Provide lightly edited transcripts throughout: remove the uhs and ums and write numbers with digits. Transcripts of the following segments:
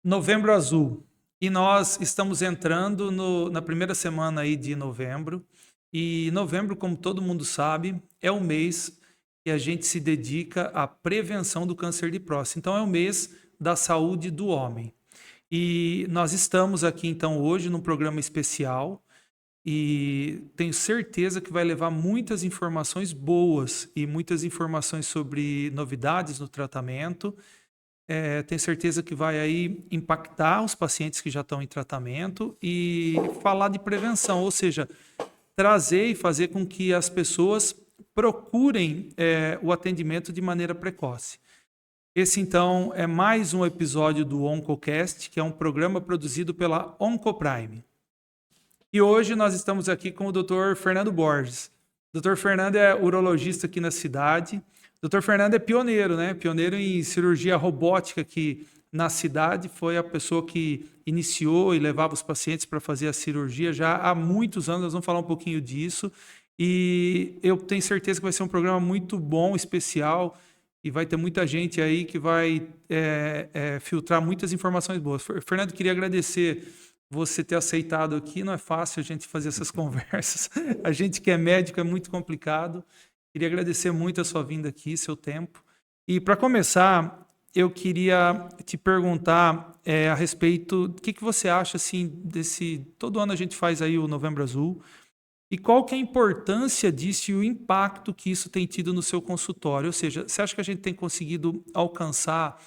Novembro Azul. E nós estamos entrando na primeira semana aí de novembro. E novembro, como todo mundo sabe, é o mês que a gente se dedica à prevenção do câncer de próstata. Então, é o mês da saúde do homem. E nós estamos aqui, então, hoje num programa especial e tenho certeza que vai levar muitas informações boas e muitas informações sobre novidades no tratamento. Tenho certeza que vai aí impactar os pacientes que já estão em tratamento e falar de prevenção, ou seja, trazer e fazer com que as pessoas procurem o atendimento de maneira precoce. Esse, então, é mais um episódio do OncoCast, que é um programa produzido pela Oncoprime. E hoje nós estamos aqui com o Dr. Fernando Borges. O Dr. Fernando é urologista aqui na cidade. O Dr. Fernando é pioneiro, né? Pioneiro em cirurgia robótica aqui na cidade. Foi a pessoa que iniciou e levava os pacientes para fazer a cirurgia já há muitos anos. Nós vamos falar um pouquinho disso. E eu tenho certeza que vai ser um programa muito bom, especial. E vai ter muita gente aí que vai filtrar muitas informações boas. Fernando, queria agradecer você ter aceitado aqui. Não é fácil a gente fazer essas conversas. A gente que é médico é muito complicado. Queria agradecer muito a sua vinda aqui, seu tempo. E para começar, eu queria te perguntar a respeito do que você acha assim desse. Todo ano a gente faz aí o Novembro Azul. E qual que é a importância disso e o impacto que isso tem tido no seu consultório? Ou seja, você acha que a gente tem conseguido alcançar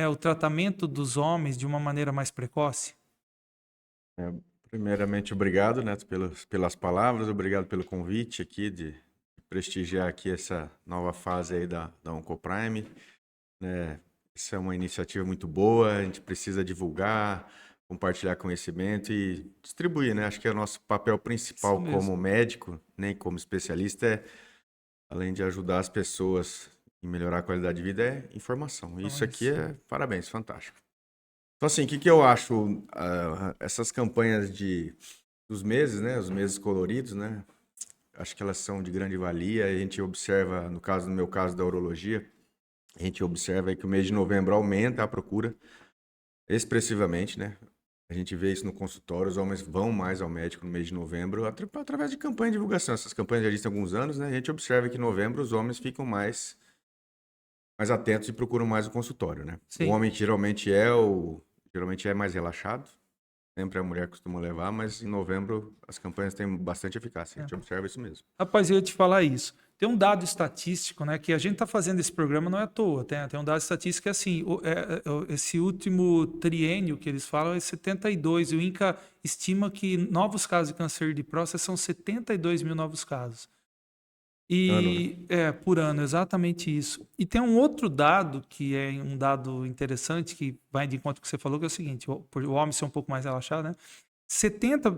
o tratamento dos homens de uma maneira mais precoce? É, Primeiramente, obrigado, Neto, pelas palavras, obrigado pelo convite aqui de prestigiar aqui essa nova fase aí da Oncoprime, né? Isso é uma iniciativa muito boa, a gente precisa divulgar, compartilhar conhecimento e distribuir, né? Acho que é o nosso papel Isso principal mesmo. como médico, né, e como especialista, além de ajudar as pessoas em melhorar a qualidade de vida, é informação. Então, Isso é aqui isso. é, parabéns, fantástico. Então, assim, o que eu acho, essas campanhas dos meses, né, os meses coloridos, né, acho que elas são de grande valia. A gente observa, no meu caso da urologia, a gente observa aí que o mês de novembro aumenta a procura expressivamente, né? A gente vê isso no consultório, os homens vão mais ao médico no mês de novembro através de campanha de divulgação. Essas campanhas já existem há alguns anos, né? A gente observa que em novembro os homens ficam mais atentos e procuram mais o consultório, né? O Sim. homem geralmente é mais relaxado. Sempre a mulher costuma levar, mas em novembro as campanhas têm bastante eficácia. A É. gente observa isso mesmo. Rapaz, eu ia te falar isso. Tem um dado estatístico, né, que a gente está fazendo esse programa não é à toa. Tem um dado estatístico que é assim, esse último triênio que eles falam é 72. E o INCA estima que novos casos de câncer de próstata são 72 mil novos casos. Ano, né? E por ano, exatamente isso. E tem um outro dado que é um dado interessante que vai de encontro com o que você falou, que é o seguinte: por o homem ser um pouco mais relaxado, né?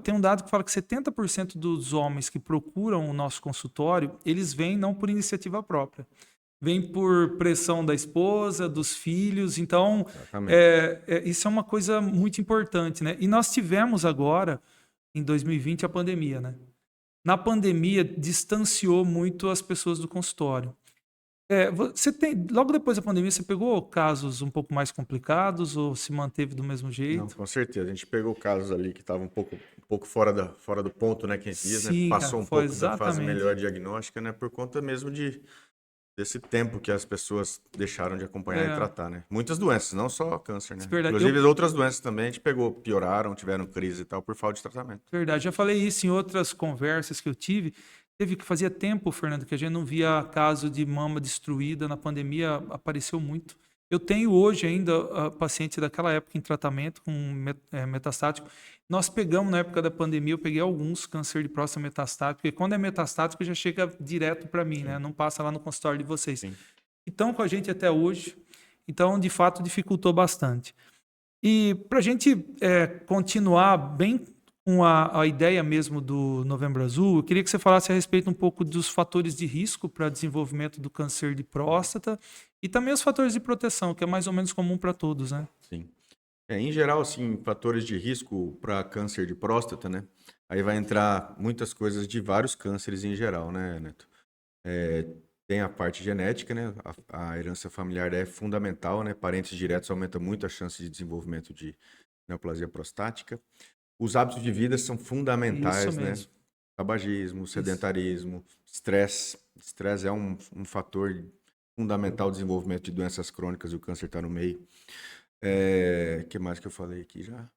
Tem um dado que fala que 70% dos homens que procuram o nosso consultório, eles vêm não por iniciativa própria, vêm por pressão da esposa, dos filhos. Então, Exatamente. isso é uma coisa muito importante, né? E nós tivemos agora, em 2020, a pandemia, né? Na pandemia, distanciou muito as pessoas do consultório. Logo depois da pandemia, você pegou casos um pouco mais complicados ou se manteve do mesmo Não, jeito? com certeza. A gente pegou casos ali que estavam um pouco fora do ponto, né, que a gente diz, né? Sim, cara, Passou um foi pouco da fase exatamente. melhor diagnóstica, né? Por conta mesmo desse tempo que as pessoas deixaram de acompanhar e É, tratar, né? Muitas doenças, não só câncer, isso né? é verdade. Inclusive outras doenças também a gente pegou, pioraram, tiveram crise e tal por falta de tratamento. Verdade, já falei isso em outras conversas que eu tive. Teve que fazia tempo, Fernando, que a gente não via caso de mama destruída. Na pandemia apareceu muito. Eu tenho hoje ainda pacientes daquela época em tratamento com metastático. Nós pegamos na época da pandemia, eu peguei alguns câncer de próstata metastático, porque quando é metastático já chega direto para mim, né? Sim, Não passa lá no consultório de vocês. sim. E estão com a gente até hoje. Então, de fato, dificultou bastante. E para a gente continuar bem com a ideia mesmo do Novembro Azul, eu queria que você falasse a respeito um pouco dos fatores de risco para desenvolvimento do câncer de próstata e também os fatores de proteção, que é mais ou menos comum para todos, né? Sim. Em geral, assim, fatores de risco para câncer de próstata, né? Aí vai entrar muitas coisas de vários cânceres em geral, né, Neto? tem a parte genética, né? A herança familiar é fundamental, né? Parentes diretos aumenta muito a chance de desenvolvimento de neoplasia prostática. Os hábitos de vida são Isso fundamentais, né? mesmo. Tabagismo, Isso. sedentarismo, estresse. Estresse é um fator fundamental do desenvolvimento de doenças crônicas e o câncer está no meio. Que mais que eu falei aqui já?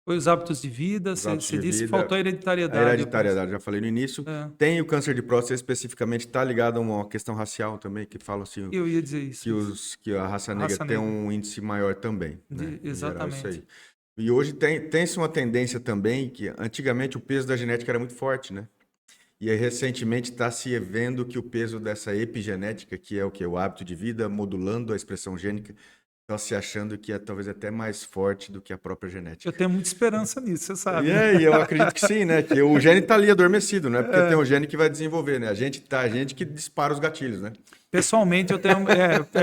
Foi os hábitos de vida, Os hábitos você de disse que vida, faltou a a hereditariedade, eu penso. hereditariedade, já falei no início. É, Tem o câncer de próstata especificamente, está ligado a uma questão racial também, que fala assim, eu ia dizer isso, isso. que a raça negra Raça tem negra. um índice maior também, né? Em geral, isso Exatamente. aí. E hoje tem-se uma tendência também que antigamente o peso da genética era muito forte, né? E aí, recentemente está se vendo que o peso dessa epigenética, que é o que? O hábito de vida, modulando a expressão gênica, está se achando que é talvez até mais forte do que a própria Eu genética. tenho muita esperança nisso, você E sabe, né? aí, eu acredito que sim, né? Que o gene está ali adormecido, não é porque tem É, um gene que vai desenvolver, né? A gente que dispara os gatilhos, né? pessoalmente, eu tenho,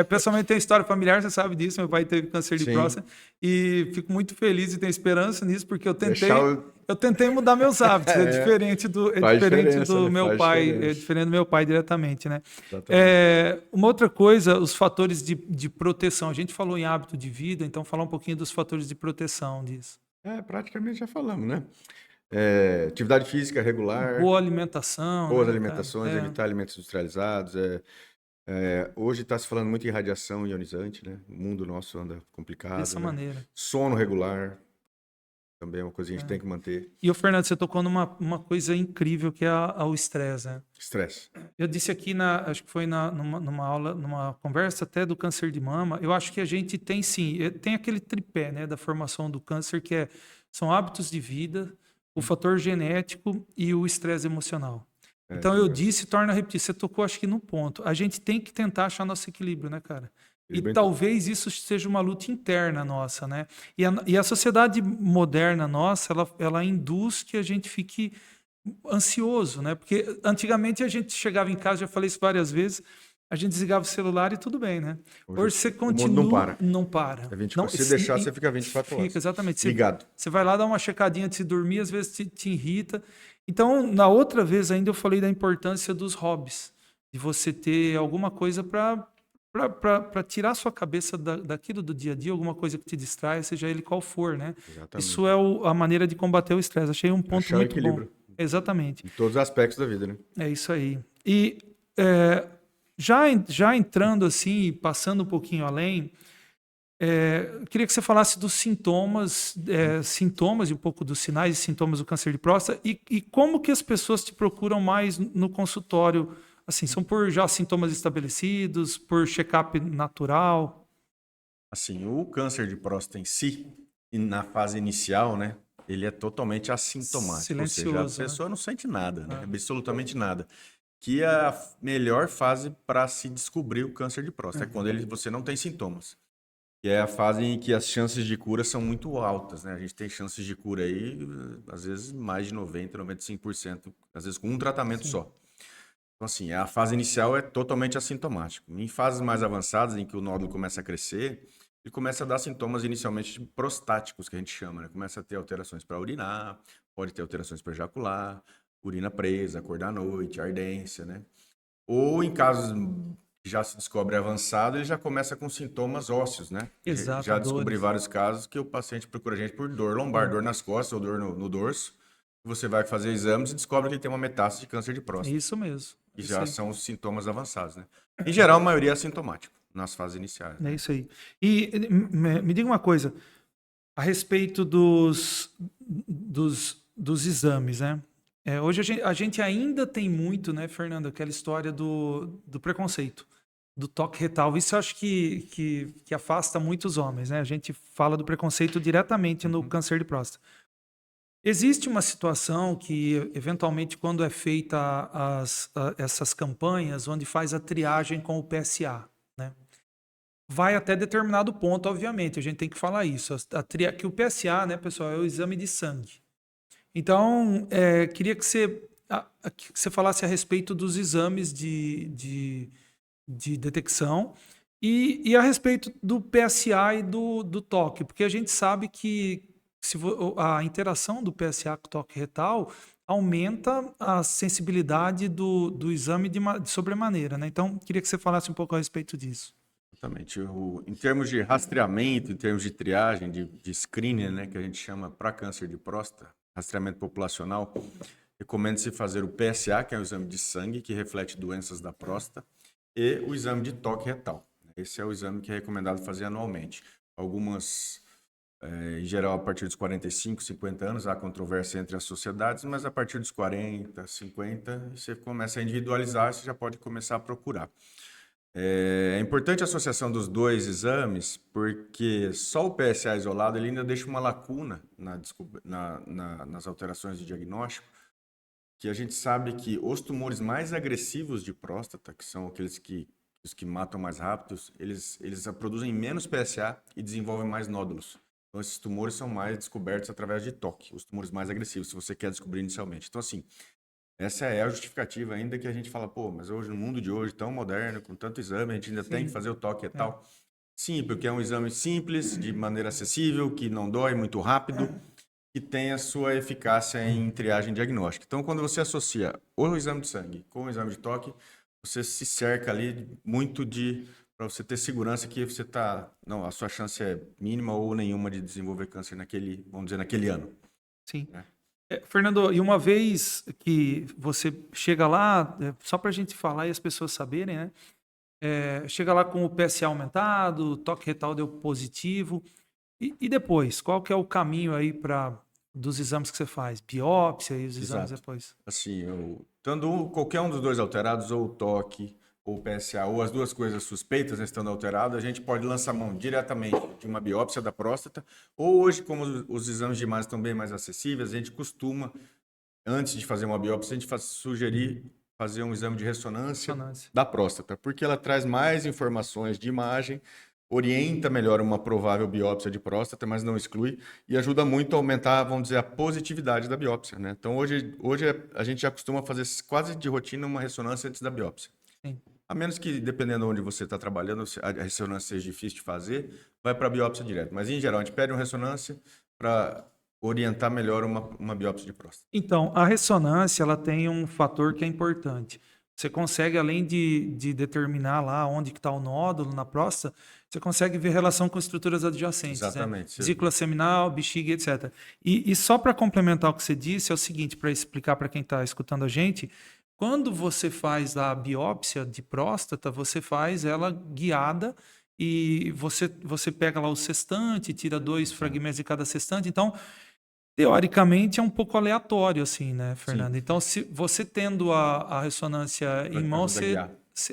pessoalmente tenho história familiar, você sabe disso. Meu pai teve câncer de Sim. próstata e fico muito feliz e tenho esperança nisso, porque Deixar o... eu tentei mudar meus hábitos. É Faz diferente diferença, do né? meu Faz pai, é diferença. diferente do meu pai diretamente, né? Exatamente. Uma outra coisa, os fatores de proteção. A gente falou em hábito de vida, então falar um pouquinho dos fatores de proteção disso. Praticamente já falamos, né? Atividade física regular, Boa alimentação, boas né, cara? alimentações, evitar alimentos industrializados. Hoje está se falando muito em radiação ionizante, né? O mundo nosso anda complicado, Dessa né? maneira. Sono regular também é uma coisa que a gente É. tem que manter. E o Fernando, você tocou numa uma coisa incrível que é o estresse, né? Estresse. Eu disse aqui acho que foi numa aula, numa conversa até do câncer de mama. Eu acho que a gente tem sim, tem aquele tripé, né, da formação do câncer são hábitos de vida, o fator genético e o estresse emocional. Então eu disse, torno a repetir, você tocou acho que no ponto. A gente tem que tentar achar nosso equilíbrio, né, cara? E Equilíbrio em tudo. talvez isso seja uma luta interna nossa, né? E a sociedade moderna nossa, ela induz que a gente fique ansioso, né? Porque antigamente a gente chegava em casa, já falei isso várias vezes, a gente desligava o celular e tudo bem, né? Hoje Hoje você o mundo não continua, para. não para. É Não, 24. Se deixar, você fica 24 fica, horas. exatamente. Ligado. Você vai lá dar uma checadinha de se dormir, às vezes te irrita. Então, na outra vez ainda eu falei da importância dos hobbies, de você ter alguma coisa para tirar sua cabeça daquilo do dia a dia, alguma coisa que te distrai, seja ele qual for, né? Isso Exatamente. é a maneira de combater o estresse. Achei um ponto Achar o muito bom. equilíbrio Exatamente. em todos os aspectos da vida, né? É isso aí. E é, já entrando assim, passando um pouquinho além, eu queria que você falasse dos sintomas e um pouco dos sinais e sintomas do câncer de próstata e como que as pessoas te procuram mais no consultório. Assim, são por já sintomas estabelecidos, por check-up natural? Assim, o câncer de próstata em si, e na fase inicial, né? Ele é totalmente assintomático, ou seja, a Silencioso, né? pessoa não sente nada, né? Ah, Absolutamente nada. Que é a melhor fase para se descobrir o câncer de próstata, é quando você não tem sintomas. Que é a fase em que as chances de cura são muito altas, né? A gente tem chances de cura aí, às vezes mais de 90, 95%, às vezes com um tratamento sim. só. Então, assim, a fase inicial é totalmente assintomático. Em fases mais avançadas, em que o nódulo começa a crescer, ele começa a dar sintomas inicialmente prostáticos, que a gente chama, né? Começa a ter alterações para urinar, pode ter alterações para ejacular, urina presa, acordar à noite, ardência, né? Ou em casos que já se descobre avançado, ele já começa com sintomas ósseos, né? Exato, Já descobri dores. vários casos que o paciente procura a gente por dor lombar, dor nas costas ou dor no dorso. Você vai fazer exames e descobre que ele tem uma metástase de câncer de É próstata, isso mesmo. que É isso já aí. são os sintomas avançados, né? Em geral, a maioria é assintomático nas fases iniciais, É né? isso aí. E me diga uma coisa a respeito dos exames, né? Hoje a gente ainda tem muito, né, Fernando, aquela história do preconceito, do toque retal. Isso eu acho que afasta muitos homens, né? A gente fala do preconceito diretamente no Uhum. câncer de próstata. Existe uma situação que, eventualmente, quando é feita essas campanhas, onde faz a triagem com o PSA, né? Vai até determinado ponto, obviamente, a gente tem que falar isso. Que o PSA, né, pessoal, é o exame de sangue. Então, queria que você falasse a respeito dos exames de detecção e a respeito do PSA e do toque, porque a gente sabe que a interação do PSA com o toque retal aumenta a sensibilidade do exame de sobremaneira, né? Então, queria que você falasse um pouco a respeito disso. Exatamente. Em termos de rastreamento, em termos de triagem, de screening, né, que a gente chama para câncer de próstata, rastreamento populacional, recomenda-se fazer o PSA, que é o exame de sangue, que reflete doenças da próstata, e o exame de toque retal. Esse é o exame que é recomendado fazer anualmente. Em geral, a partir dos 45, 50 anos, há controvérsia entre as sociedades, mas a partir dos 40, 50, você começa a individualizar, você já pode começar a procurar. É importante a associação dos dois exames, porque só o PSA isolado ele ainda deixa uma lacuna nas alterações de diagnóstico, que a gente sabe que os tumores mais agressivos de próstata, que são os que matam mais rápido, eles produzem menos PSA e desenvolvem mais nódulos. Então, esses tumores são mais descobertos através de toque, os tumores mais agressivos, se você quer descobrir inicialmente. Então, assim, essa é a justificativa ainda que a gente fala, pô, mas hoje, no mundo de hoje, tão moderno, com tanto exame, a gente ainda tem que fazer o toque e tal. Sim, porque é um exame simples, de maneira acessível, que não dói, muito rápido, que tem a sua eficácia em triagem diagnóstica. Então, quando você associa o exame de sangue com o exame de toque, você se cerca ali muito para você ter segurança que você não, a sua chance é mínima ou nenhuma de desenvolver câncer vamos dizer, naquele ano. Sim. Né? Fernando, e uma vez que você chega lá, só para a gente falar e as pessoas saberem, né? Chega lá com o PSA aumentado, o toque retal deu positivo. E depois, qual que é o caminho aí dos exames que você faz? Biópsia e os exames Exato. depois? Assim, estando qualquer um dos dois alterados, ou o toque, ou o PSA, ou as duas coisas suspeitas estando alteradas, a gente pode lançar mão diretamente de uma biópsia da próstata, ou hoje, como os exames de imagem estão bem mais acessíveis, a gente costuma, antes de fazer uma biópsia, a gente sugerir fazer um exame de ressonância da próstata, porque ela traz mais informações de imagem, orienta melhor uma provável biópsia de próstata, mas não exclui, e ajuda muito a aumentar, vamos dizer, a positividade da biópsia, né? Então, hoje a gente já costuma fazer quase de rotina uma ressonância antes da biópsia. Sim. A menos que, dependendo de onde você está trabalhando, a ressonância seja difícil de fazer, vai para a biópsia direto. Mas, em geral, a gente pede uma ressonância para orientar melhor uma biópsia de próstata. Então, a ressonância ela tem um fator que é importante. Você consegue, além de determinar lá onde está o nódulo na próstata, você consegue ver relação com estruturas adjacentes. Exatamente. Né? Vesícula seminal, bexiga, etc. E só para complementar o que você disse, é o seguinte, para explicar para quem está escutando a gente, quando você faz a biópsia de próstata, você faz ela guiada e você pega lá o sextante, tira 2 fragmentos de cada sextante. Então, teoricamente é um pouco aleatório, assim, né, Fernando? Sim. Então, se você tendo a ressonância em mão,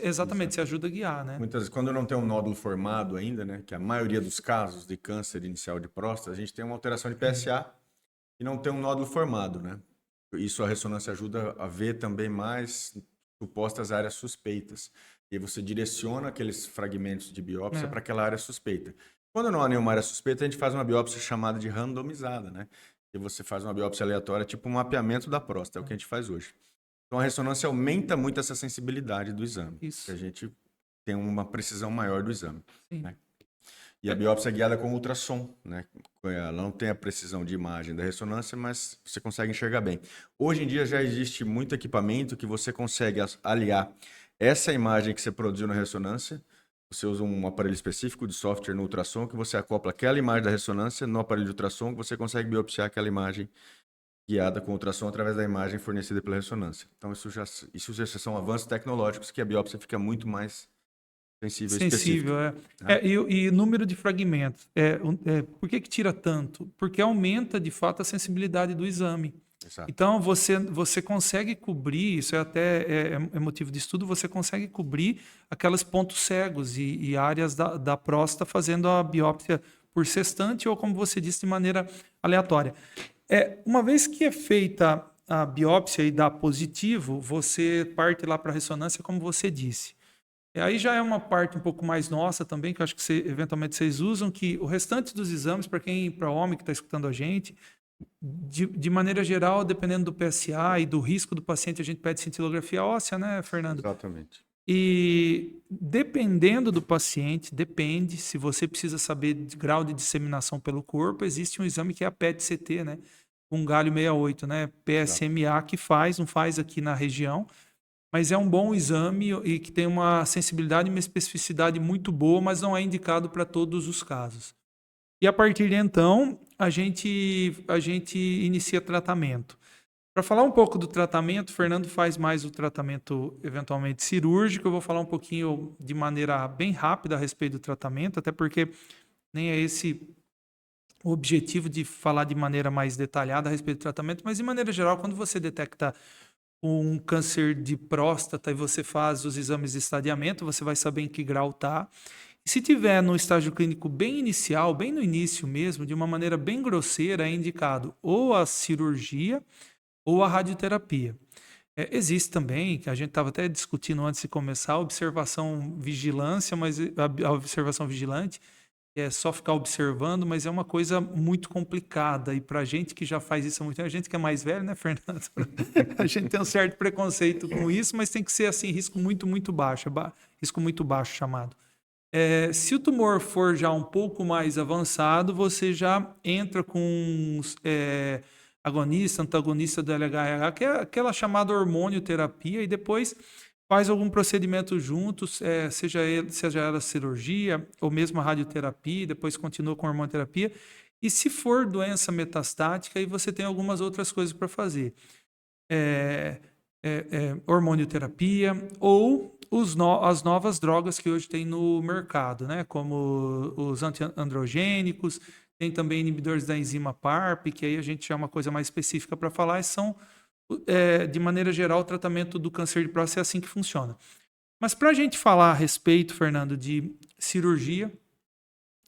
exatamente, você ajuda a guiar, né? Muitas vezes, quando não tem um nódulo formado ainda, né, que a maioria dos casos de câncer inicial de próstata, a gente tem uma alteração de PSA e não tem um nódulo formado, né? Isso a ressonância ajuda a ver também mais supostas áreas suspeitas. E aí você direciona aqueles fragmentos de biópsia para aquela área suspeita. Quando não há nenhuma área suspeita, a gente faz uma biópsia chamada de randomizada, né? E você faz uma biópsia aleatória, tipo um mapeamento da próstata, é o que a gente faz hoje. Então a ressonância aumenta muito essa sensibilidade do exame. Isso. Que a gente tem uma precisão maior do exame. Sim. Né? E a biópsia é guiada com ultrassom, né? Ela não tem a precisão de imagem da ressonância, mas você consegue enxergar bem. Hoje em dia já existe muito equipamento que você consegue aliar essa imagem que você produziu na ressonância. Você usa um aparelho específico de software no ultrassom que você acopla aquela imagem da ressonância no aparelho de ultrassom, que você consegue biopsiar aquela imagem guiada com ultrassom através da imagem fornecida pela ressonância. Então isso já são avanços tecnológicos que a biópsia fica muito mais sensível, e número de fragmentos. Por que tira tanto? Porque aumenta, de fato, a sensibilidade do exame. Exato. Então, você consegue cobrir, isso é motivo de estudo, você consegue cobrir aqueles pontos cegos e áreas da próstata fazendo a biópsia por sextante ou, como você disse, de maneira aleatória. Uma vez que é feita a biópsia e dá positivo, você parte lá para a ressonância, como você disse. Aí já é uma parte um pouco mais nossa também, que eu acho que eventualmente vocês usam, que o restante dos exames, para homem que está escutando a gente, de maneira geral, dependendo do PSA e do risco do paciente, a gente pede cintilografia óssea, né, Fernando? Exatamente. E dependendo do paciente, depende, se você precisa saber de grau de disseminação pelo corpo, existe um exame que é a PET-CT, né? Um galho 68, né? Exato. PSMA que faz, não faz aqui na região, mas é um bom exame e que tem uma sensibilidade e uma especificidade muito boa, mas não é indicado para todos os casos. E a partir de então, a gente inicia tratamento. Para falar um pouco do tratamento, o Fernando faz mais o tratamento eventualmente cirúrgico. Eu vou falar um pouquinho de maneira bem rápida a respeito do tratamento, até porque nem é esse o objetivo de falar de maneira mais detalhada a respeito do tratamento, mas de maneira geral, quando você detecta um câncer de próstata e você faz os exames de estadiamento, você vai saber em que grau está. E se tiver no estágio clínico bem inicial, bem no início mesmo, de uma maneira bem grosseira, é indicado ou a cirurgia ou a radioterapia. Existe também, que a gente estava até discutindo antes de começar, a observação vigilância, mas a observação vigilante é só ficar observando, mas é uma coisa muito complicada. E para a gente que já faz isso há muito tempo, a gente que é mais velho, né, Fernando? A gente tem um certo preconceito com isso, mas tem que ser assim, risco muito, muito baixo, risco muito baixo chamado. Se o tumor for já um pouco mais avançado, você já entra com agonista, antagonista do LHRH, que é aquela chamada hormonioterapia, e depois faz algum procedimento juntos, seja ela cirurgia ou mesmo a radioterapia, e depois continua com a hormonioterapia. E se for doença metastática, aí você tem algumas outras coisas para fazer. Hormonioterapia ou as novas drogas que hoje tem no mercado, né? Como os antiandrogênicos, tem também inibidores da enzima PARP, que aí a gente chama uma coisa mais específica para falar, e são, de maneira geral, o tratamento do câncer de próstata é assim que funciona. Mas para a gente falar a respeito, Fernando, de cirurgia,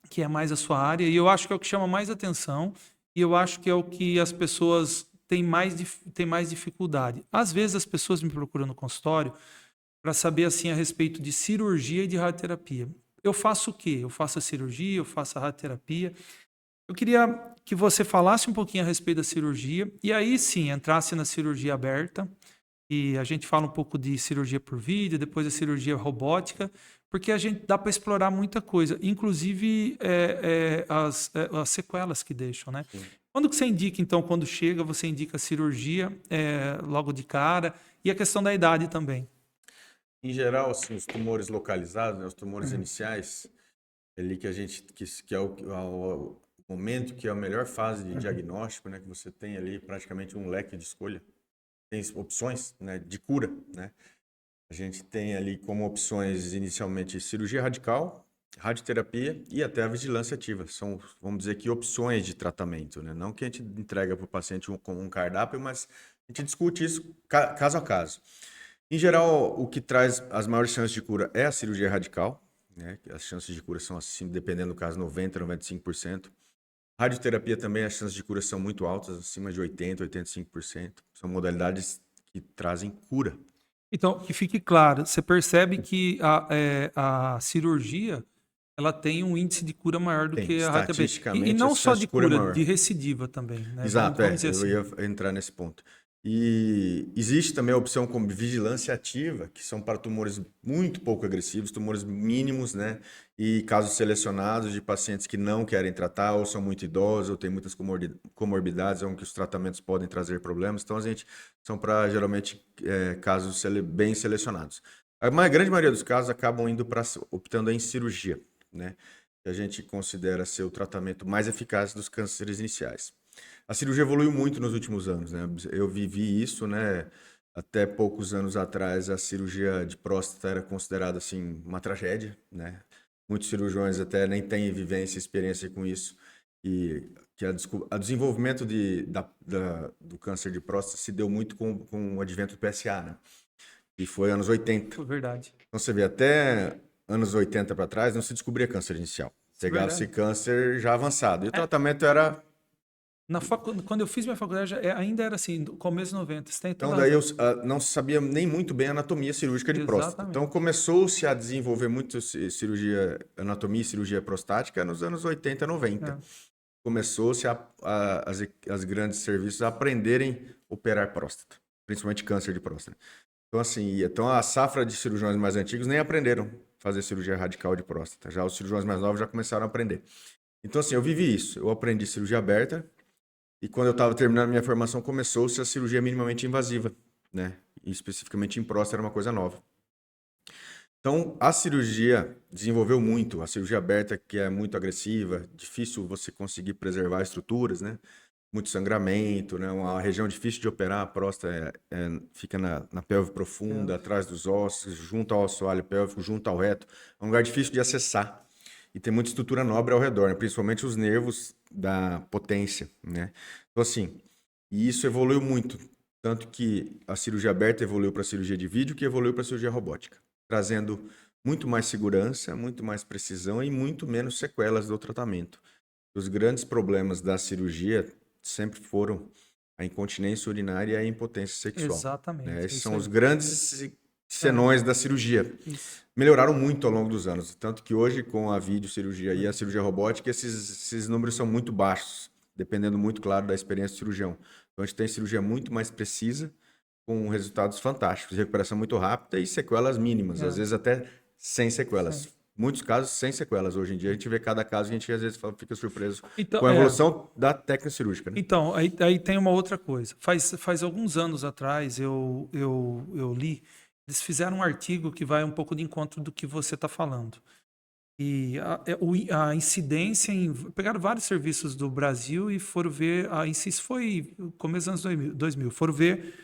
que é mais a sua área, e eu acho que é o que chama mais atenção, e eu acho que é o que as pessoas têm mais dificuldade. Às vezes as pessoas me procuram no consultório para saber assim a respeito de cirurgia e de radioterapia. Eu faço o quê? Eu faço a cirurgia, eu faço a radioterapia. Eu queria que você falasse um pouquinho a respeito da cirurgia e aí sim entrasse na cirurgia aberta e a gente fala um pouco de cirurgia por vídeo, depois a cirurgia robótica, porque a gente dá para explorar muita coisa, inclusive as sequelas que deixam, né? Sim. Quando que você indica, então, quando chega, você indica a cirurgia logo de cara e a questão da idade também. Em geral, assim, os tumores localizados, né, os tumores iniciais, ali que a gente que é o momento que é a melhor fase de diagnóstico, né, que você tem ali praticamente um leque de escolha, tem opções, né, de cura, né? A gente tem ali como opções inicialmente cirurgia radical, radioterapia e até a vigilância ativa. São, vamos dizer que opções de tratamento, né? Não que a gente entrega para o paciente como um cardápio, mas a gente discute isso caso a caso. Em geral, o que traz as maiores chances de cura é a cirurgia radical, né? As chances de cura são assim, dependendo do caso, 90, 95%. Radioterapia também, as chances de cura são muito altas, acima de 80, 85%. São modalidades que trazem cura. Então, que fique claro, você percebe que a cirurgia ela tem um índice de cura maior do Tem, que a radioterapia. E estatisticamente, a não só chance de de cura é cura, de maior. recidiva também, né? Vamos, Exato, vamos dizer eu assim. ia entrar nesse ponto. E existe também a opção como vigilância ativa, que são para tumores muito pouco agressivos, tumores mínimos, né? E casos selecionados de pacientes que não querem tratar, ou são muito idosos, ou têm muitas comorbidades, onde os tratamentos podem trazer problemas. Então, a gente são para geralmente casos bem selecionados. A grande maioria dos casos acabam optando em cirurgia, né? Que a gente considera ser o tratamento mais eficaz dos cânceres iniciais. A cirurgia evoluiu muito nos últimos anos, né? Eu vivi isso, né? Até poucos anos atrás, a cirurgia de próstata era considerada assim uma tragédia, né? Muitos cirurgiões até nem têm vivência, experiência com isso e que o desenvolvimento do câncer de próstata se deu muito com o advento do PSA, né? E foi anos 80. É verdade. Então você vê, até anos 80 para trás não se descobria câncer inicial. É Pegava-se verdade. câncer já avançado. E o É, tratamento era. quando eu fiz minha faculdade, ainda era assim, do começo de 90. Você tem Então, toda a daí razão. não se sabia nem muito bem a anatomia cirúrgica de próstata. Então, Exatamente. começou-se a desenvolver muito anatomia e cirurgia prostática nos anos 80, 90. É. Começou-se as grandes serviços a aprenderem a operar próstata, principalmente câncer de próstata. Então, assim, então a safra de cirurgiões mais antigos nem aprenderam a fazer cirurgia radical de próstata. Já os cirurgiões mais novos já começaram a aprender. Então, assim, eu vivi isso. Eu aprendi cirurgia aberta e quando eu estava terminando minha formação, começou-se a cirurgia minimamente invasiva, né? E especificamente em próstata era uma coisa nova. Então, a cirurgia desenvolveu muito. A cirurgia aberta, que é muito agressiva, difícil você conseguir preservar estruturas, né? Muito sangramento, né? Uma região difícil de operar. A próstata fica na pelve profunda, atrás dos ossos, junto ao assoalho pélvico, junto ao reto. É um lugar difícil de acessar. E tem muita estrutura nobre ao redor, né? Principalmente os nervos da potência, né? Então, assim, e isso evoluiu muito. Tanto que a cirurgia aberta evoluiu para a cirurgia de vídeo, que evoluiu para a cirurgia robótica, trazendo muito mais segurança, muito mais precisão e muito menos sequelas do tratamento. Os grandes problemas da cirurgia sempre foram a incontinência urinária e a impotência sexual, né? Exatamente, é Esses isso são aí. os grandes senões da cirurgia. Isso. Melhoraram muito ao longo dos anos, tanto que hoje com a videocirurgia e a cirurgia robótica, esses números são muito baixos, dependendo muito, claro, da experiência do cirurgião. Então a gente tem cirurgia muito mais precisa, com resultados fantásticos, recuperação muito rápida e sequelas mínimas, às vezes até sem sequelas. Sim. Muitos casos sem sequelas. Hoje em dia a gente vê cada caso e a gente às vezes fica surpreso Então, com a evolução da técnica cirúrgica, né? então aí tem uma outra coisa. Faz alguns anos atrás eu li, eles fizeram um artigo que vai um pouco de encontro do que você está falando. E a incidência pegaram vários serviços do Brasil e foram ver, isso foi no começo dos anos 2000, foram ver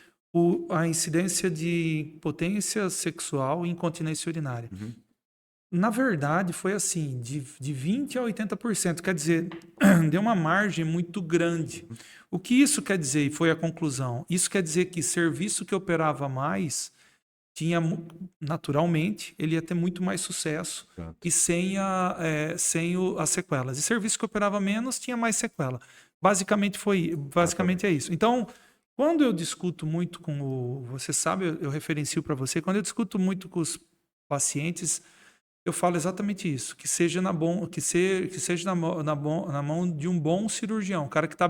a incidência de impotência sexual e incontinência urinária. Na verdade, foi assim, de 20% a 80%. Quer dizer, deu uma margem muito grande. O que isso quer dizer, e foi a conclusão? Isso quer dizer que serviço que operava mais tinha, naturalmente, ele ia ter muito mais sucesso Exato. e sem as sequelas. E serviço que operava menos tinha mais sequela. Basicamente é isso. Então, quando eu discuto muito você sabe, eu referencio para você, quando eu discuto muito com os pacientes, eu falo exatamente isso, que seja na mão de um bom cirurgião, um cara que está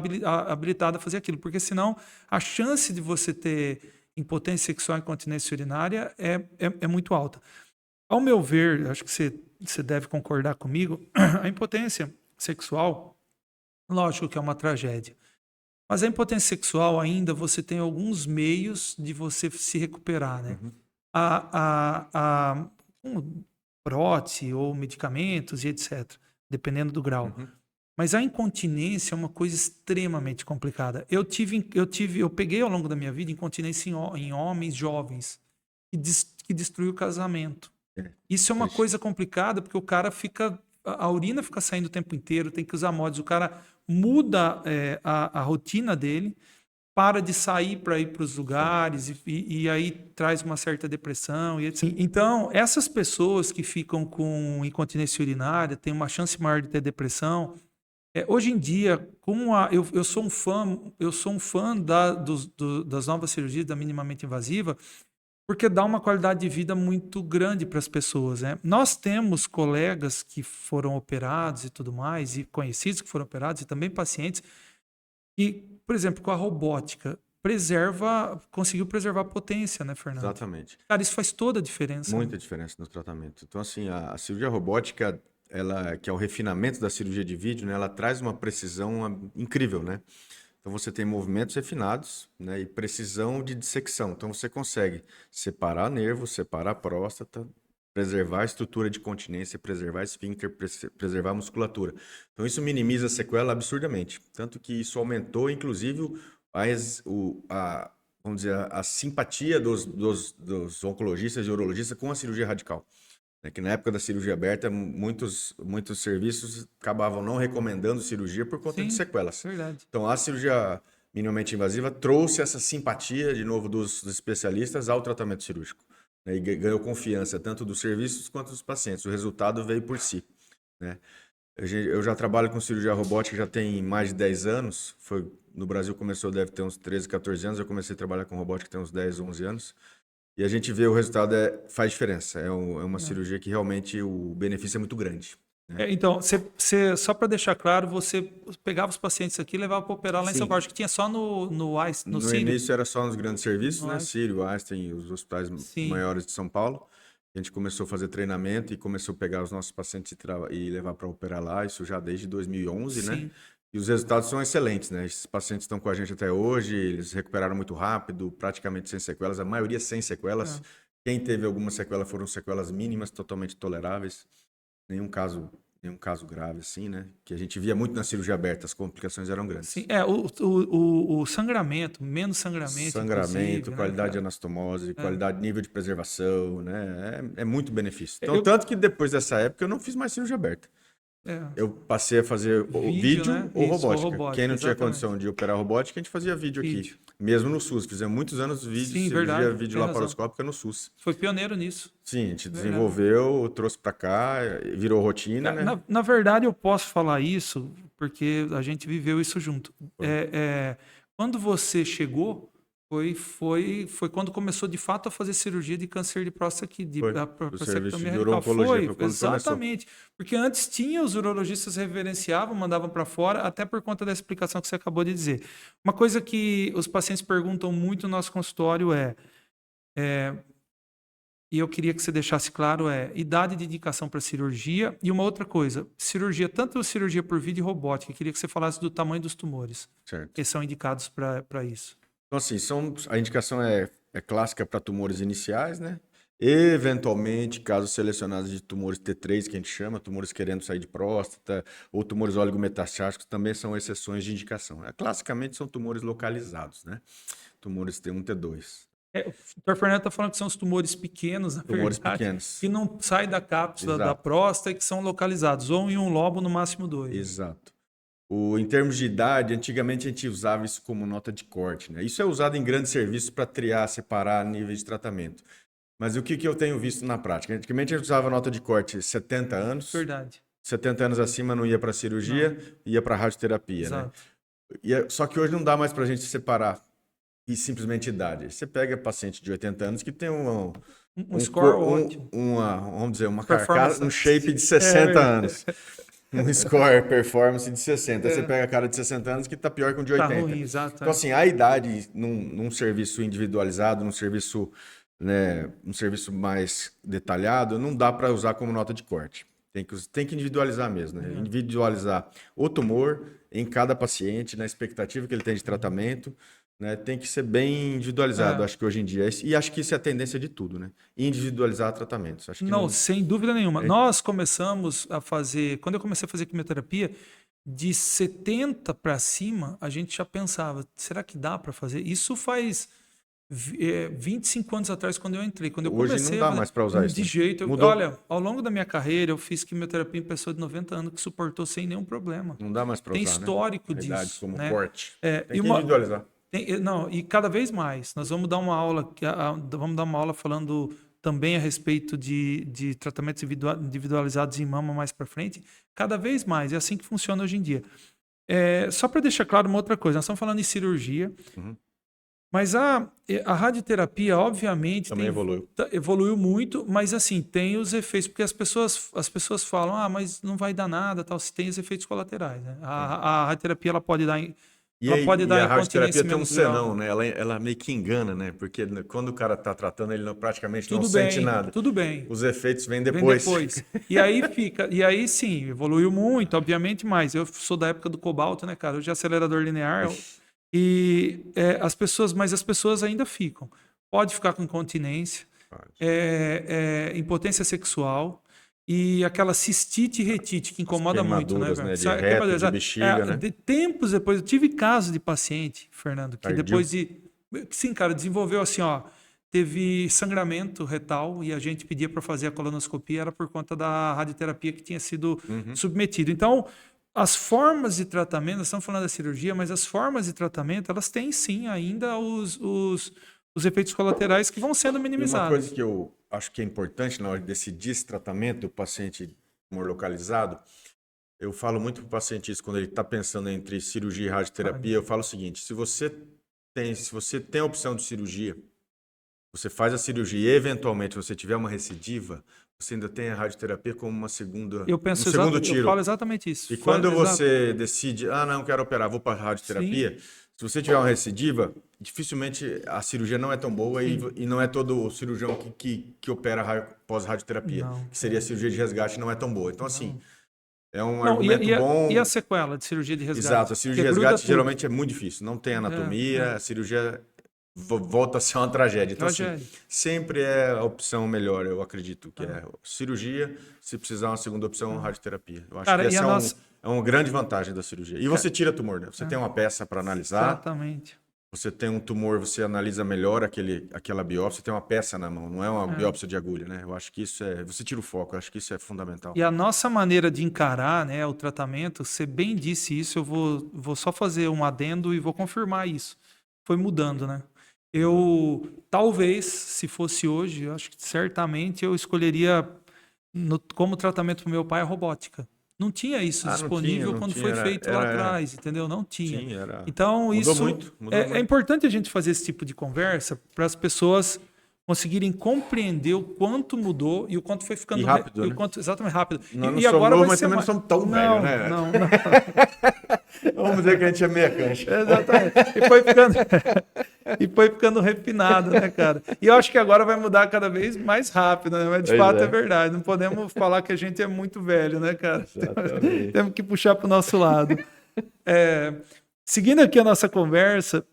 habilitado a fazer aquilo, porque senão a chance de você ter impotência sexual e incontinência urinária é muito alta. Ao meu ver, acho que você deve concordar comigo, a impotência sexual, lógico que é uma tragédia, mas a impotência sexual ainda você tem alguns meios de você se recuperar, né? Um prótese ou medicamentos e etc., dependendo do grau. Mas a incontinência é uma coisa extremamente complicada. Eu peguei ao longo da minha vida incontinência em homens jovens que destruiu o casamento. Isso é uma coisa complicada porque o cara a urina fica saindo o tempo inteiro, tem que usar mods, o cara muda a rotina dele, para de sair para ir para os lugares e aí traz uma certa depressão e etc. Então, essas pessoas que ficam com incontinência urinária têm uma chance maior de ter depressão. Hoje em dia, eu sou um fã das novas cirurgias, da minimamente invasiva, porque dá uma qualidade de vida muito grande para as pessoas, né? Nós temos colegas que foram operados e tudo mais, e conhecidos que foram operados, e também pacientes, e, por exemplo, com a robótica, conseguiu preservar a potência, né, Fernando? Exatamente. Cara, isso faz toda a diferença. Muita diferença no tratamento. Então, assim, a cirurgia robótica, que é o refinamento da cirurgia de vídeo, né, ela traz uma precisão incrível, né? Então, você tem movimentos refinados, né, e precisão de dissecção. Então, você consegue separar nervo, separar a próstata, preservar a estrutura de continência, preservar esfíncter, preservar a musculatura. Então, isso minimiza a sequela absurdamente. Tanto que isso aumentou, inclusive, vamos dizer, a simpatia dos oncologistas e urologistas com a cirurgia radical. Que na época da cirurgia aberta, muitos serviços acabavam não recomendando cirurgia por conta de sequelas. Verdade. Então, a cirurgia minimamente invasiva trouxe essa simpatia, de novo, dos especialistas ao tratamento cirúrgico, né? E ganhou confiança tanto dos serviços quanto dos pacientes. O resultado veio por si, né? Eu já trabalho com cirurgia robótica já tem mais de 10 anos. No Brasil começou, deve ter uns 13, 14 anos. Eu comecei a trabalhar com robótica tem uns 10, 11 anos. E a gente vê o resultado faz diferença. É uma cirurgia que realmente o benefício é muito grande. Então, só para deixar claro, você pegava os pacientes aqui e levava para operar lá em São Sim, Paulo. Acho que tinha só no no Sírio. início era só nos grandes serviços, No né? Einstein. Sírio, Einstein, os hospitais Sim, maiores de São Paulo. A gente começou a fazer treinamento e começou a pegar os nossos pacientes e levar para operar lá, isso já desde 2011, né? sim. E os resultados são excelentes, né? Esses pacientes estão com a gente até hoje, eles recuperaram muito rápido, praticamente sem sequelas, a maioria sem sequelas. É. Quem teve alguma sequela foram sequelas mínimas, totalmente toleráveis. Nenhum caso, nenhum caso grave assim, né? Que a gente via muito na cirurgia aberta, as complicações eram Sim, grandes. o sangramento, menos sangramento, Sangramento, inclusive, né, qualidade de cara? anastomose, É. qualidade, nível de preservação, né? É muito benefício. Então, Eu, tanto que depois dessa época eu não fiz mais cirurgia aberta. é, Eu passei a fazer o vídeo, vídeo né? ou Isso, ou robótica. Quem robótica, não tinha exatamente. condição de operar robótica, a gente fazia vídeo aqui. Vídeo. Mesmo no SUS. Fizemos muitos anos vídeo, Sim, cirurgia verdade, vídeo tem razão. laparoscópica no SUS. Foi pioneiro nisso, Sim, a gente verdade. desenvolveu, trouxe para cá, virou rotina, Cara, né? Na verdade, eu posso falar isso porque a gente viveu isso junto. Foi. Quando você chegou, foi quando começou de fato a fazer cirurgia de câncer de próstata aqui, Foi. a O serviço prostatectomia de radical. urologia Foi, foi quando começou. exatamente. Porque antes tinha, os urologistas reverenciavam, mandavam para fora, até por conta da explicação que você acabou de dizer. Uma coisa que os pacientes perguntam muito no nosso consultório e eu queria que você deixasse claro idade de indicação para cirurgia e uma outra coisa, cirurgia, tanto cirurgia por vídeo e robótica, eu queria que você falasse do tamanho dos tumores Certo. que são indicados para isso. Então, assim, a indicação é clássica para tumores iniciais, né? Eventualmente, casos selecionados de tumores T3, que a gente chama, tumores querendo sair de próstata, ou tumores oligometastáticos, também são exceções de indicação. Classicamente, são tumores localizados, né? Tumores T1, T2. O Dr. Fernando está falando que são os tumores pequenos, na Tumores verdade, pequenos. que não saem da cápsula da Exato. próstata e que são localizados, ou em um lobo, no máximo dois. Exato. Em termos de idade, antigamente a gente usava isso como nota de corte, né? Isso é usado em grandes serviços para triar, separar níveis de tratamento. Mas o que eu tenho visto na prática? Antigamente a gente usava nota de corte 70 anos. Verdade. 70 anos acima não ia para cirurgia, ia para radioterapia, né? Exato. Só que hoje não dá mais para a gente separar e simplesmente idade. Você pega paciente de 80 anos que tem Um score ótimo. vamos dizer, uma Performance. carcaça, um shape de 60 anos. Um score performance de 60. Você pega a cara de 60 anos que está pior que um de 80. Tá ruim, exato. Então, assim, a idade num serviço individualizado, num serviço, né, um serviço mais detalhado, não dá para usar como nota de corte. Tem que individualizar mesmo, né? Individualizar o tumor em cada paciente, na expectativa que ele tem de tratamento, né? Tem que ser bem individualizado, acho que hoje em dia. E acho que isso é a tendência de tudo, né? Individualizar tratamentos. Acho que Não, sem dúvida nenhuma. Nós começamos a fazer, quando eu comecei a fazer quimioterapia, de 70 para cima, a gente já pensava, será que dá para fazer? Isso faz 25 anos atrás, quando eu entrei. Quando eu Hoje comecei, não dá mais para usar isso, de né? jeito. Mudou. Olha, ao longo da minha carreira, eu fiz quimioterapia em pessoa de 90 anos que suportou sem nenhum problema. Não dá mais para usar, Tem histórico né? A idade disso. como Né? corte. Tem que individualizar. Não, e cada vez mais. Nós vamos dar uma aula, vamos dar uma aula falando também a respeito de tratamentos individualizados em mama mais para frente. Cada vez mais. É assim que funciona hoje em dia. Só para deixar claro uma outra coisa, nós estamos falando em cirurgia, mas a radioterapia, obviamente, também evoluiu muito, mas assim, tem os efeitos, porque as pessoas falam, mas não vai dar nada, tal, se tem os efeitos colaterais. Né? A radioterapia ela pode dar A radioterapia tem um menstrual. senão, né? Ela meio que engana, né? Porque quando o cara está tratando, ele praticamente não Tudo sente bem, nada. tudo bem. Os efeitos vêm depois. E aí sim, evoluiu muito, obviamente, mas eu sou da época do cobalto, né, cara? Hoje é acelerador linear. As pessoas ainda ficam. Pode ficar com incontinência, impotência sexual e aquela cistite e retite que incomoda muito, né, velho? De reto, de bexiga, né? Tempos depois, eu tive casos de paciente, Fernando, que depois sim, cara, desenvolveu assim, ó, teve sangramento retal e a gente pedia para fazer a colonoscopia, era por conta da radioterapia que tinha sido submetido. Então, as formas de tratamento, nós estamos falando da cirurgia, mas as formas de tratamento, elas têm sim ainda os efeitos colaterais que vão sendo minimizados. Uma coisa que eu acho que é importante na hora de decidir esse tratamento, o paciente tumor localizado, eu falo muito para o paciente isso, quando ele está pensando entre cirurgia e radioterapia, eu falo o seguinte, se você tem a opção de cirurgia, você faz a cirurgia e eventualmente você tiver uma recidiva, você ainda tem a radioterapia como uma segunda, Eu um penso segundo eu tiro. falo exatamente isso. E quando Exato. você decide, não quero operar, vou para a radioterapia, Sim, se você tiver uma recidiva, dificilmente a cirurgia não é tão boa sim. e não é todo cirurgião que opera pós-radioterapia, Não, que seria a cirurgia de resgate, não é tão boa. Então, assim, não. é um Não, argumento e a bom. sequela de cirurgia de Exato, resgate? a cirurgia Porque de gruda resgate tudo. geralmente é muito difícil, não tem É, anatomia, a cirurgia volta a ser uma tragédia. Então, assim, tragédia. sempre é a opção melhor, eu acredito, que Ah, é cirurgia, se precisar uma segunda opção, ah. radioterapia. Eu acho que Cara, e a essa nossa. é uma grande vantagem da cirurgia. E você tira tumor, né? Você tem É, uma peça para analisar, exatamente. você tem um tumor, você analisa melhor aquela biópsia, tem uma peça na mão, não é uma É. biópsia de agulha, né? Eu acho que isso é. Você tira o foco, eu acho que isso é fundamental. E a nossa maneira de encarar, né, o tratamento, você bem disse isso, eu vou só fazer um adendo e vou confirmar isso. Foi mudando, né? Eu, talvez, se fosse hoje, eu acho que certamente eu escolheria como tratamento para o meu pai a robótica. Não tinha isso Ah, não tinha, disponível não quando tinha, foi feito lá atrás, entendeu? Não tinha. sim, era. Então, Mudou isso muito, mudou é muito. importante a gente fazer esse tipo de conversa para as pessoas conseguirem compreender o quanto mudou e o quanto foi E ficando rápido, e o né? quanto exatamente rápido. Nós não E somos agora novos, vai mas ser também não mais. somos tão velhos, Não, né? não, não. Vamos dizer que a gente é meia cancha. Exatamente. E foi ficando refinado, né, cara? E eu acho que agora vai mudar cada vez mais rápido, né? Mas de Pois fato é é. verdade. Não podemos falar que a gente é muito velho, né, cara? Exatamente. Temos que puxar para o nosso lado. É, seguindo aqui a nossa conversa,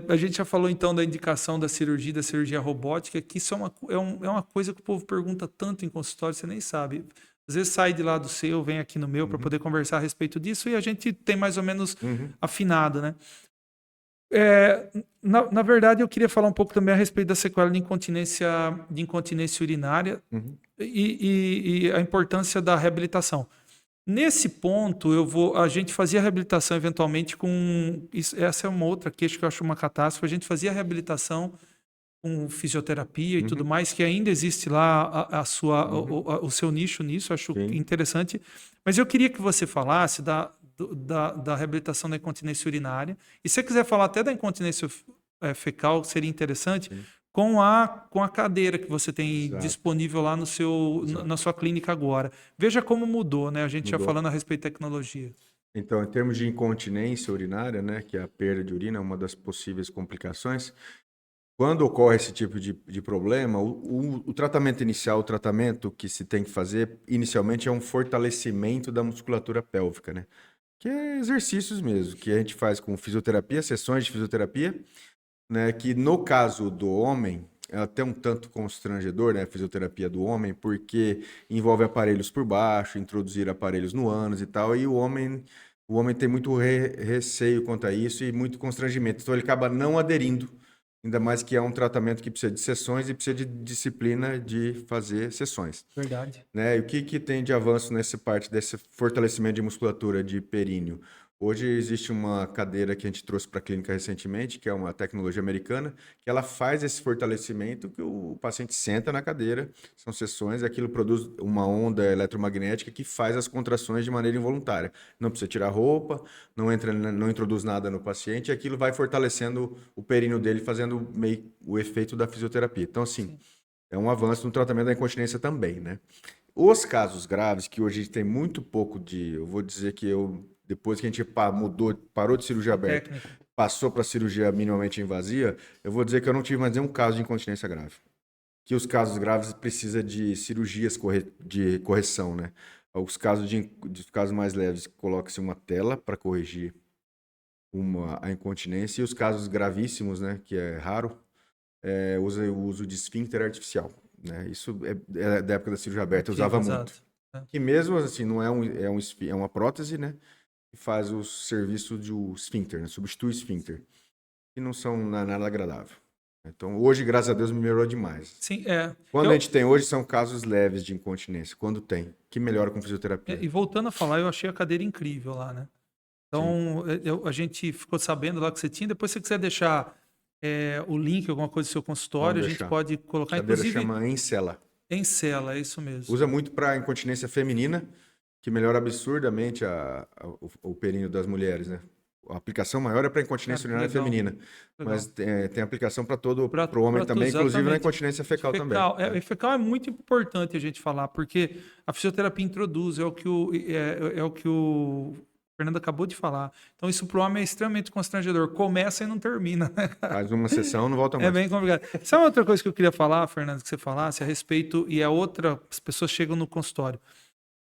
a gente já falou então da indicação da cirurgia robótica, que isso é uma coisa que o povo pergunta tanto em consultório, você nem sabe. Às vezes sai de lá do seu, vem aqui no meu para poder conversar a respeito disso e a gente tem mais ou menos Uhum, afinado, né? É, na verdade, eu queria falar um pouco também a respeito da sequela de incontinência urinária uhum. e a importância da reabilitação. Nesse ponto, a gente fazia reabilitação eventualmente essa é uma outra queixa que eu acho uma catástrofe. A gente fazia reabilitação com fisioterapia e tudo Uhum, mais, que ainda existe lá uhum. o seu nicho nisso, acho Sim. interessante. Mas eu queria que você falasse da reabilitação da incontinência urinária. E se você quiser falar até da incontinência fecal, seria interessante, Sim. com a cadeira que você tem Exato, disponível lá na exato. sua clínica agora. Veja como mudou, né? A gente já Mudou. falando a respeito de tecnologia. Então, em termos de incontinência urinária, né, que é a perda de urina, é uma das possíveis complicações, quando ocorre esse tipo de problema, o tratamento inicial, o tratamento que se tem que fazer inicialmente é um fortalecimento da musculatura pélvica, né? Que é exercícios mesmo, que a gente faz com fisioterapia, sessões de fisioterapia, né? Que no caso do homem, é até um tanto constrangedor, né? A fisioterapia do homem, porque envolve aparelhos por baixo, introduzir aparelhos no ânus e tal, e o homem tem muito receio quanto a isso e muito constrangimento. Então ele acaba não aderindo, ainda mais que é um tratamento que precisa de sessões e precisa de disciplina de fazer sessões, Verdade. né? E o que que tem de avanço nessa parte desse fortalecimento de musculatura de períneo? Hoje existe uma cadeira que a gente trouxe para a clínica recentemente, que é uma tecnologia americana, que ela faz esse fortalecimento que o paciente senta na cadeira, são sessões, e aquilo produz uma onda eletromagnética que faz as contrações de maneira involuntária. Não precisa tirar roupa, não introduz nada no paciente, e aquilo vai fortalecendo o períneo dele, fazendo meio o efeito da fisioterapia. Então, assim, Sim. é um avanço no tratamento da incontinência também, né? Os casos graves, que hoje a gente tem muito pouco eu vou dizer que depois que a gente parou de cirurgia A aberta, técnica. passou para cirurgia minimamente invasiva, eu vou dizer que eu não tive mais nenhum caso de incontinência grave. Que os casos graves precisam de cirurgias de correção, né? Os casos de casos mais leves, coloca-se uma tela para corrigir a incontinência, e os casos gravíssimos, né, que é raro, usa o uso de esfíncter artificial, né? Isso é da época da cirurgia aberta, eu Antigo, usava muito. exato. É. Que mesmo assim, não é uma prótese, né? Que faz o serviço de esfíncter, né? Substitui o esfíncter. E não são nada agradável. Então, hoje, graças a Deus, melhorou demais. Sim, Quando a gente tem hoje, são casos leves de incontinência. Quando tem, que melhora com fisioterapia. e voltando a falar, eu achei a cadeira incrível lá, né? Sim. Então, a gente ficou sabendo lá que você tinha. Depois, se você quiser deixar o link, alguma coisa do seu Vamos consultório, a gente deixar. pode A colocar, cadeira inclusive, chama Encela. em cela, é isso mesmo. Usa muito para incontinência feminina, que melhora absurdamente o períneo das mulheres, né? A aplicação maior é para incontinência Cara, urinária legal, feminina, legal. mas tem aplicação para todo, Para para o homem também, inclusive na exatamente. incontinência fecal também. Fecal, fecal é muito importante a gente falar, porque a fisioterapia introduz, é o que o Fernando acabou de falar. Então, isso para o homem é extremamente constrangedor. Começa e não termina, né? Faz uma sessão, não volta É mais. bem complicado. Sabe outra coisa que eu queria falar, Fernando, que você falasse a respeito, e a outra, as pessoas chegam no consultório,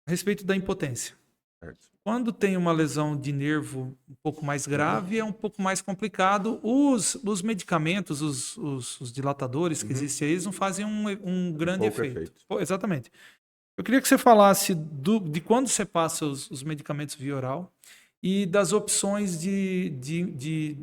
a respeito da impotência. Certo. Quando tem uma lesão de nervo um pouco mais grave, é um pouco mais complicado. Os medicamentos, os dilatadores que existem aí, eles não fazem um grande pouco efeito. efeito. Pô, exatamente. Eu queria que você falasse de quando você passa os medicamentos via oral e das opções de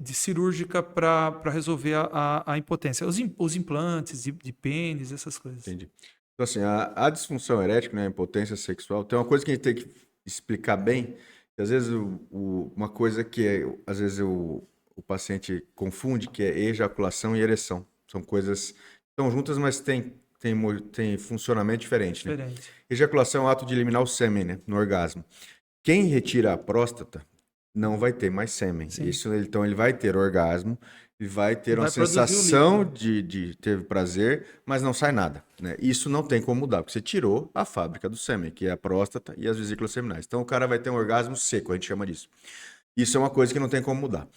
cirúrgica para resolver a impotência. Os implantes de pênis, essas coisas. Entendi. Então, assim, a disfunção erétil, né, a impotência sexual, tem uma coisa que a gente tem que explicar bem, que às vezes uma coisa que às vezes o paciente confunde, que é ejaculação e ereção. São coisas que estão juntas, mas tem funcionamento diferente, né? Diferente. Ejaculação é o ato de eliminar o sêmen, né, no orgasmo. Quem retira a próstata não vai ter mais sêmen. Sim. Então ele vai ter orgasmo, ele vai ter uma Vai produzir o sensação líquido. de ter prazer, mas não sai nada, né? Isso não tem como mudar, porque você tirou a fábrica do sêmen, que é a próstata e as vesículas seminais. Então o cara vai ter um orgasmo seco, a gente chama disso. Isso é uma coisa que não tem como mudar.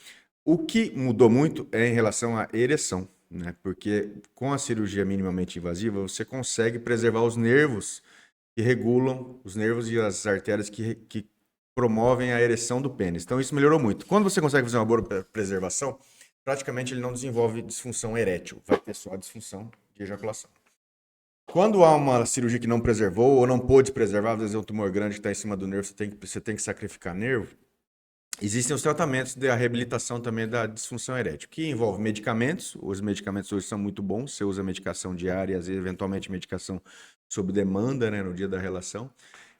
O que mudou muito é em relação à ereção, né? Porque com a cirurgia minimamente invasiva, você consegue preservar os nervos que regulam os nervos e as artérias que promovem a ereção do pênis. Então isso melhorou muito. Quando você consegue fazer uma boa preservação, praticamente ele não desenvolve disfunção erétil, vai ter só a disfunção de ejaculação. Quando há uma cirurgia que não preservou ou não pôde preservar, às vezes é um tumor grande que está em cima do nervo, você tem que sacrificar nervo, existem os tratamentos da reabilitação também da disfunção erétil, que envolve medicamentos. Os medicamentos hoje são muito bons, você usa medicação diária, às vezes, eventualmente medicação sob demanda, né, no dia da relação.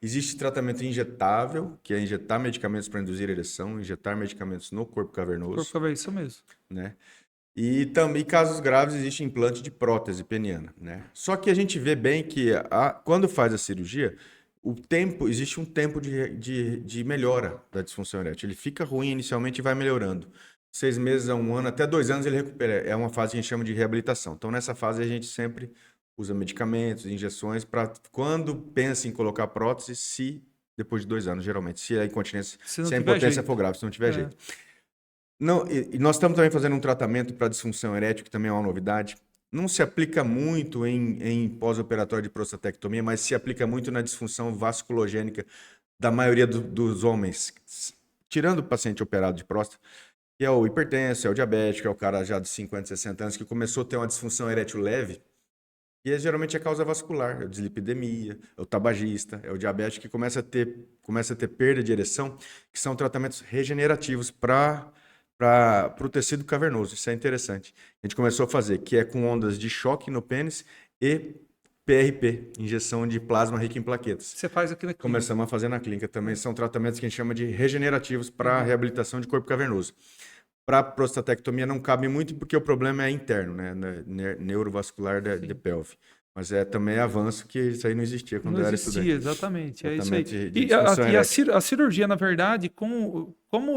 Existe tratamento injetável, que é injetar medicamentos para induzir ereção, injetar medicamentos no corpo cavernoso. Corpo cavernoso, isso mesmo. Né? E também, casos graves, existe implante de prótese peniana. Né? Só que a gente vê bem que quando faz a cirurgia, existe um tempo de melhora da disfunção erétil. Ele fica ruim inicialmente e vai melhorando. 6 meses a 1 ano, até 2 anos ele recupera. É uma fase que a gente chama de reabilitação. Então, nessa fase, a gente sempre usa medicamentos, injeções, para quando pensa em colocar prótese, depois de 2 anos, geralmente, se a incontinência, se a impotência for grave, se não tiver jeito. Não, e nós estamos também fazendo um tratamento para disfunção erétil, que também é uma novidade. Não se aplica muito em pós-operatório de prostatectomia, mas se aplica muito na disfunção vasculogênica da maioria dos homens, tirando o paciente operado de próstata, que é o hipertenso, é o diabético, é o cara já de 50, 60 anos que começou a ter uma disfunção erétil leve, e geralmente é causa vascular, é o dislipidemia, é o tabagista, é o diabético que começa a ter perda de ereção, que são tratamentos regenerativos para o tecido cavernoso. Isso é interessante. A gente começou a fazer, que é com ondas de choque no pênis e PRP, injeção de plasma rico em plaquetas. Você faz aqui na clínica. Começamos a fazer na clínica também. São tratamentos que a gente chama de regenerativos para reabilitação de corpo cavernoso. Para prostatectomia não cabe muito porque o problema é interno, né? Neurovascular de pelve. Mas também é avanço que isso aí não existia quando eu era estudante. Não existia, exatamente. É isso aí. E a cirurgia, na verdade, como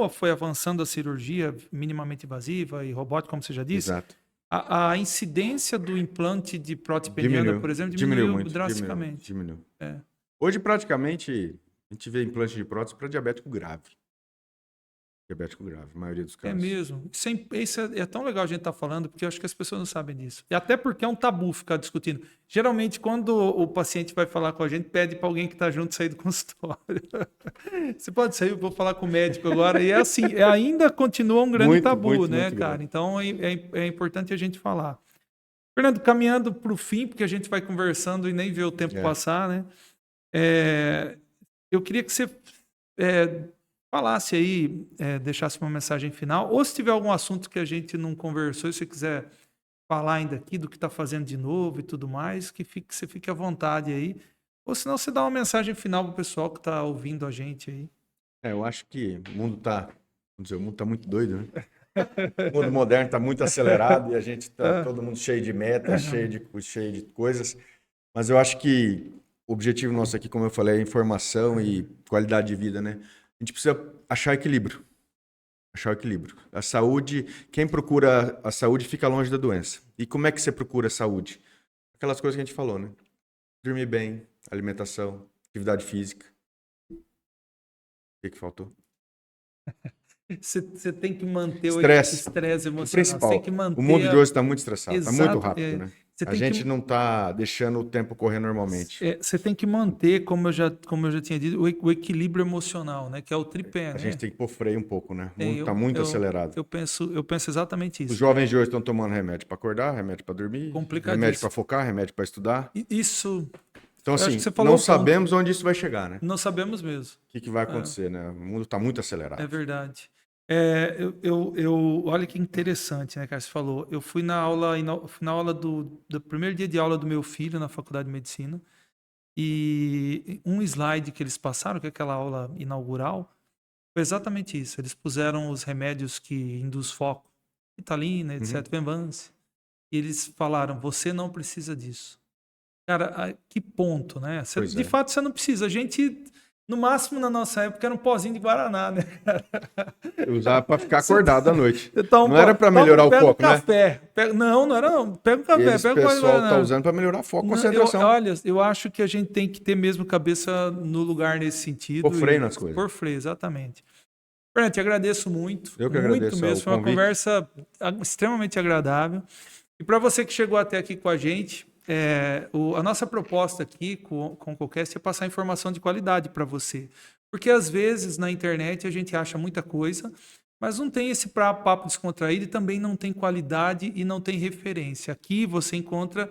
foi avançando a cirurgia minimamente invasiva e robótica, como você já disse, Exato. A incidência do implante de prótese peniana, por exemplo, diminuiu muito, drasticamente. Diminuiu. É. Hoje, praticamente, a gente vê implante de prótese para diabético grave. Diabético grave, a maioria dos casos. É mesmo. Isso é tão legal a gente estar falando, porque eu acho que as pessoas não sabem disso. E até porque é um tabu ficar discutindo. Geralmente, quando o paciente vai falar com a gente, pede para alguém que está junto sair do consultório. Você pode sair, eu vou falar com o médico agora. E é assim, ainda continua um grande tabu, né, muito cara? grande. Então, é importante a gente falar. Fernando, caminhando para o fim, porque a gente vai conversando e nem vê o tempo passar, né? Eu queria que você falasse aí, deixasse uma mensagem final, ou se tiver algum assunto que a gente não conversou, se você quiser falar ainda aqui do que está fazendo de novo e tudo mais, você fique à vontade aí. Ou senão você dá uma mensagem final para o pessoal que está ouvindo a gente aí. Eu acho que o mundo está muito doido, né? O mundo moderno está muito acelerado e a gente está todo mundo cheio de metas, cheio de coisas. Mas eu acho que o objetivo nosso aqui, como eu falei, é informação e qualidade de vida, né? A gente precisa achar equilíbrio. Achar o equilíbrio. A saúde, quem procura a saúde fica longe da doença. E como é que você procura a saúde? Aquelas coisas que a gente falou, né? Dormir bem, alimentação, atividade física. O que faltou? Você tem que manter o Estresse. estresse O emocional. Você principal. tem que manter O mundo de hoje está muito estressado, está muito Exato, rápido, né? você A tem gente que não está deixando o tempo correr normalmente. você tem que manter, como eu já tinha dito, o equilíbrio emocional, né? Que é o tripé, A né? gente tem que pôr freio um pouco, né? O mundo Eu, está muito eu, acelerado. eu penso exatamente Os isso. jovens de hoje estão tomando remédio para acordar, remédio para dormir, remédio Complicadíssimo. para focar, remédio para estudar. Isso, Então, eu acho assim, que você falou não o ponto. sabemos onde isso vai chegar, né? Não sabemos mesmo. O que vai acontecer, né? O mundo está muito acelerado. É verdade. Olha que interessante, né, cara? Você falou. Eu fui na aula do primeiro dia de aula do meu filho na faculdade de medicina. E um slide que eles passaram, que é aquela aula inaugural, foi exatamente isso. Eles puseram os remédios que induz foco, Ritalina, etc., Venvance. E eles falaram: você não precisa disso. Cara, que ponto, né? De fato, você não precisa. A gente, no máximo, na nossa época, era um pozinho de Guaraná, né? Usava para ficar acordado à noite. Não era para melhorar o foco, né? Não era não. Pega o café, o pega o pessoal tá usando para melhorar foco, concentração. Olha, eu acho que a gente tem que ter mesmo cabeça no lugar nesse sentido. Por freio nas coisas. Por freio, exatamente. Fernando, te agradeço muito. Eu que agradeço. Muito mesmo. Foi uma conversa extremamente agradável. E para você que chegou até aqui com a gente, a nossa proposta aqui com o Cocast é passar informação de qualidade para você. Porque às vezes na internet a gente acha muita coisa, mas não tem esse papo descontraído e também não tem qualidade e não tem referência. Aqui você encontra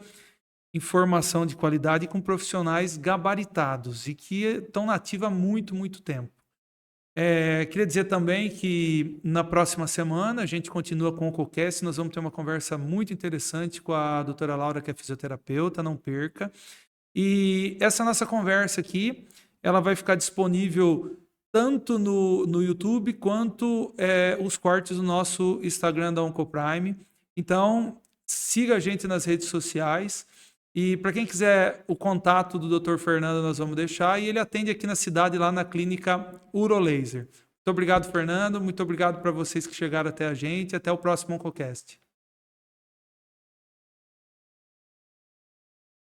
informação de qualidade com profissionais gabaritados e que estão na ativa há muito, muito tempo. Queria dizer também que na próxima semana a gente continua com o Cocast, nós vamos ter uma conversa muito interessante com a doutora Laura, que é fisioterapeuta, não perca. E essa nossa conversa aqui, ela vai ficar disponível tanto no YouTube quanto os cortes do nosso Instagram da Oncoprime. Então, siga a gente nas redes sociais. E para quem quiser o contato do Dr. Fernando, nós vamos deixar. E ele atende aqui na cidade, lá na clínica Urolaser. Muito obrigado, Fernando. Muito obrigado para vocês que chegaram até a gente. Até o próximo Oncocast.